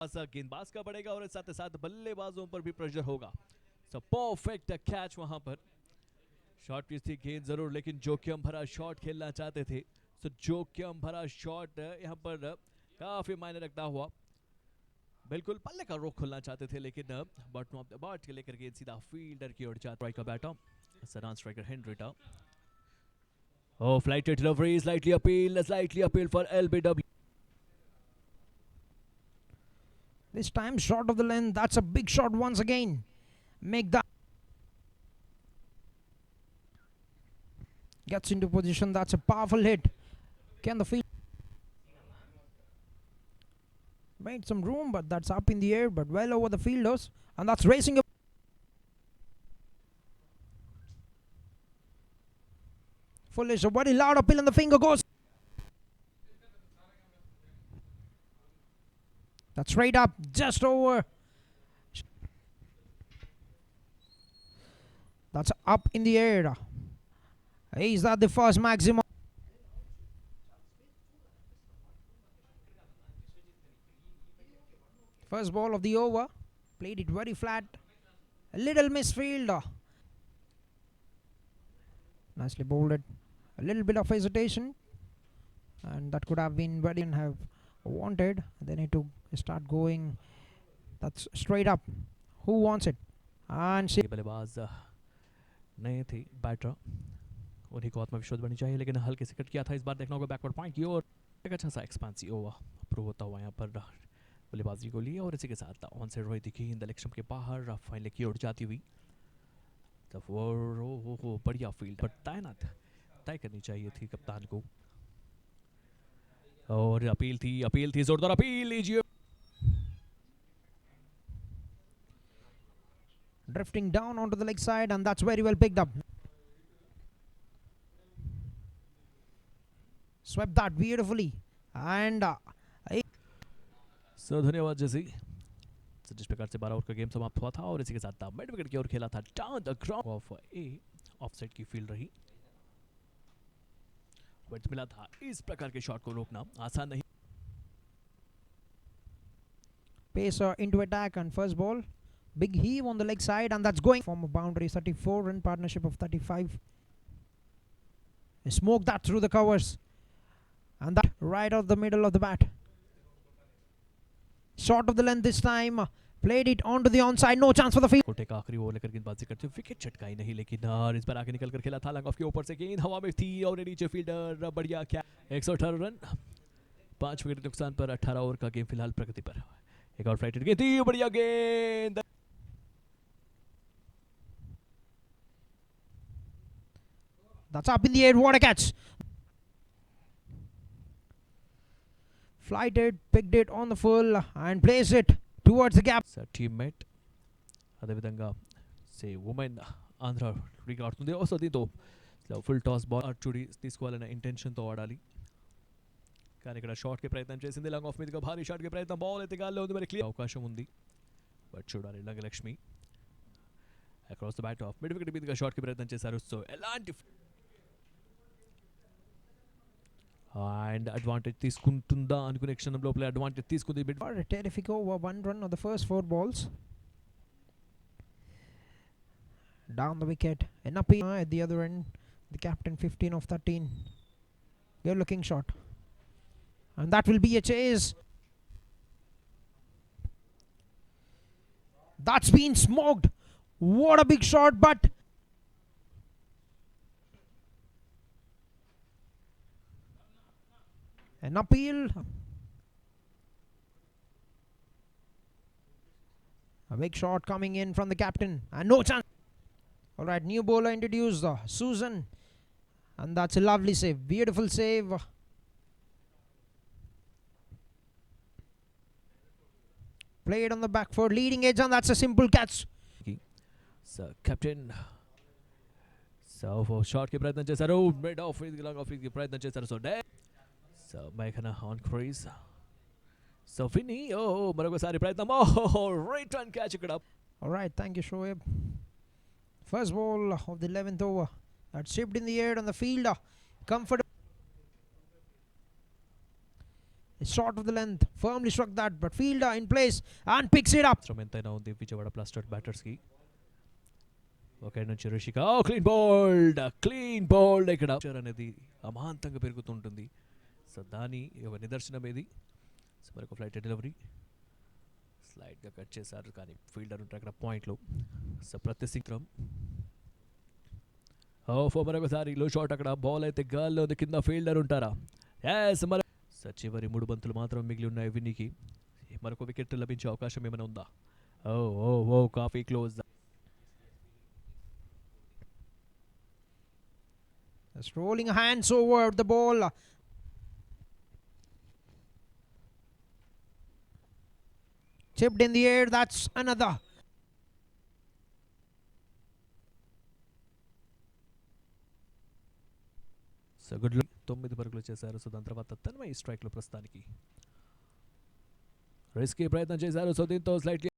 गेंदबाज का पड़ेगा और साथ ही साथ बल्लेबाजों पर भी प्रेशर होगा। सो परफेक्ट कैच वहां पर। शॉट की थी गेंद जरूर, लेकिन जोखिम भरा शॉट खेलना चाहते थे। सो जोखिम भरा शॉट यहाँ पर काफी मायने रखता हुआ। बिल्कुल पल्ले का रुख खोलना चाहते थे, लेकिन बॉटम ऑफ द बॉट के लेकर गेंद सीधा फील्डर की ओर जाता। स्ट्राइकर बैटर, सरान striker Henrietta. Oh, flighted delivery, slightly appeal for LBW. This time short of the length. That's a big shot once again. Make that. Gets into position. That's a powerful hit. Can the field made some room, but that's up in the air, but well over the fielders, and that's racing up. Foolish, a very loud appeal, and the finger goes. That's straight up, just over. That's up in the air. Is that the first maximum? First ball of the over. Played it very flat. A little misfield. Nicely bowled. A little bit of hesitation. And that could have been very have wanted. They need to start going. That's straight up. Who wants it? And she बल्लेबाज नए थे batter, उन्हीं को आत्मविश्वास बढ़नी चाहिए, लेकिन हल्के से कट किया था। इस बार देखना होगा बैकवर्ड पॉइंट की ओर। एक अच्छा सा एक्सपेंसिव ओवर प्रूव होता हुआ यहाँ पर बल्लेबाजी को लिया, और इसी के साथ ऑन साइड रही थी गेंद लक्ष्य के बाहर फाइनल की ओर जाती हुई। तब वो बढ़िया फील्ड पर तैनात तय करनी चाहिए थी कप्तान को। और अपील थी जोरदार अपील लीजिए। drifting down onto the leg side, and that's very well picked up. Swept that beautifully, and सो धन्यवाद जैसी। जिस प्रकार से 12 ओवर का गेम समाप्त हुआ था, और इसी के साथ मिड विकेट की ओर खेला था down the ground of A offside की फील्ड रही। विकेट मिला था। इस प्रकार के शॉट को रोकना आसान नहीं। pacer into attack, and first ball, big heave on the leg side, and that's going from a boundary. 34 run partnership of 35. Smoke that through the covers, and that right out the middle of the bat. Short of the length this time. Played it onto the onside. No chance for the field. कोटे का आखिरी over लेकर गेंदबाजी करते हुए wicket छटकाई नहीं, लेकिन इस बार आगे निकल कर खेला था। लॉन्ग ऑफ के ऊपर से गेंद हवा में थी और नीचे फील्डर बढ़िया क्या 118 रन 5 विकेट नुकसान पर 18 ओवर का गेम फिलहाल प्रगति पर। एक और फ्लाइटेड गेंद थी, बढ़िया गेंद। That's up in the air. What a catch! Flighted, picked it on the full, and placed it towards the gap. Teammate అదేవిధంగా సే ఉమెన్ ఆంధ్ర లీగ్ ఆడుతుంది. సో దీంతో ఫుల్ టాస్ బాల్ అర్చుడి తీసుకోవాలనే ఇంటెన్షన్తో ఆడాలి, కానీ ఇక్కడ షాట్కి ప్రయత్నం చేసింది. లాంగ్ ఆఫ్ మీదుగా భారీ షాట్కి ప్రయత్నం. బాల్ అయితే గాల్లో ఉంది, మరి క్లియర్ అవకాశం ఉంది. బట్ చూడాలి లంగలక్ష్మి across the bat off mid wicket మీదుగా షాట్కి ప్రయత్నం చేశారు. సో ఎలాంటి అండ్ అడ్వాంటేజ్ తీసుకుంటుందా అనుకునే క్షణంలో ప్లే అడ్వాంటేజ్ తీసుకుంది. A terrific over, 1 run on the first 4 balls. Down the wicket. Enappi at the other end. The captain 15 of 13. Good looking shot. And that will be a chase. That's been smoked. What a big shot, but an appeal. A big shot coming in from the captain, and no chance. All right, new bowler introduced, Susan, and that's a lovely save. Beautiful save. Played on the back foot, leading edge, and that's a simple catch. So captain so షాట్కి ప్రయత్నం చేశారు. Mid of long off ప్రయత్నం చేశారు. So మేఘన on crease. So ఫిని మరొకసారి ప్రయత్నం. Return catch ఇక్కడ. All right, thank you, Shoaib. First ball of the 11th over. That shipped in the air on the field. Comfortable. short of the length, firmly struck that, but fielder in place and picks it up. అవసరం ఎంతైనా ఉంది Vijayawada blaster batters కి. ఒక నుంచి Rishika clean bold ఇక్కడ అనేది అమాంతంగా పెరుగుతుంటుంది. So దాని ఒక నిదర్శనం ఇది. సో మరొక ఫ్లైట్ డెలివరీ స్లైడ్గా కట్ చేశారు కానీ ఫీల్డర్ ఉంటారు అక్కడ పాయింట్లో. సో ప్రతిసింగ్రం మరొకసారి లో షాట్ అక్కడ బాల్ అయితే గాల్లో ఉంది, కింద ఫీల్డర్ ఉంటారా. మరి చివరి 3 బంతులు మాత్రం మిగిలి ఉన్నాయి విన్నీకి. మరొక వికెట్ లభించే అవకాశం ఏమైనా ఉందా? Coffee close. Just rolling hands over the ball. Chipped in the air, that's another. So good 9 పరుగులు చేశారు. సో దాని తర్వాత తన్మయ్ స్ట్రైక్లో ప్రస్తుతానికి రిస్కీ ప్రయత్నం చేశారు. సో దీంతో స్లైట్లీ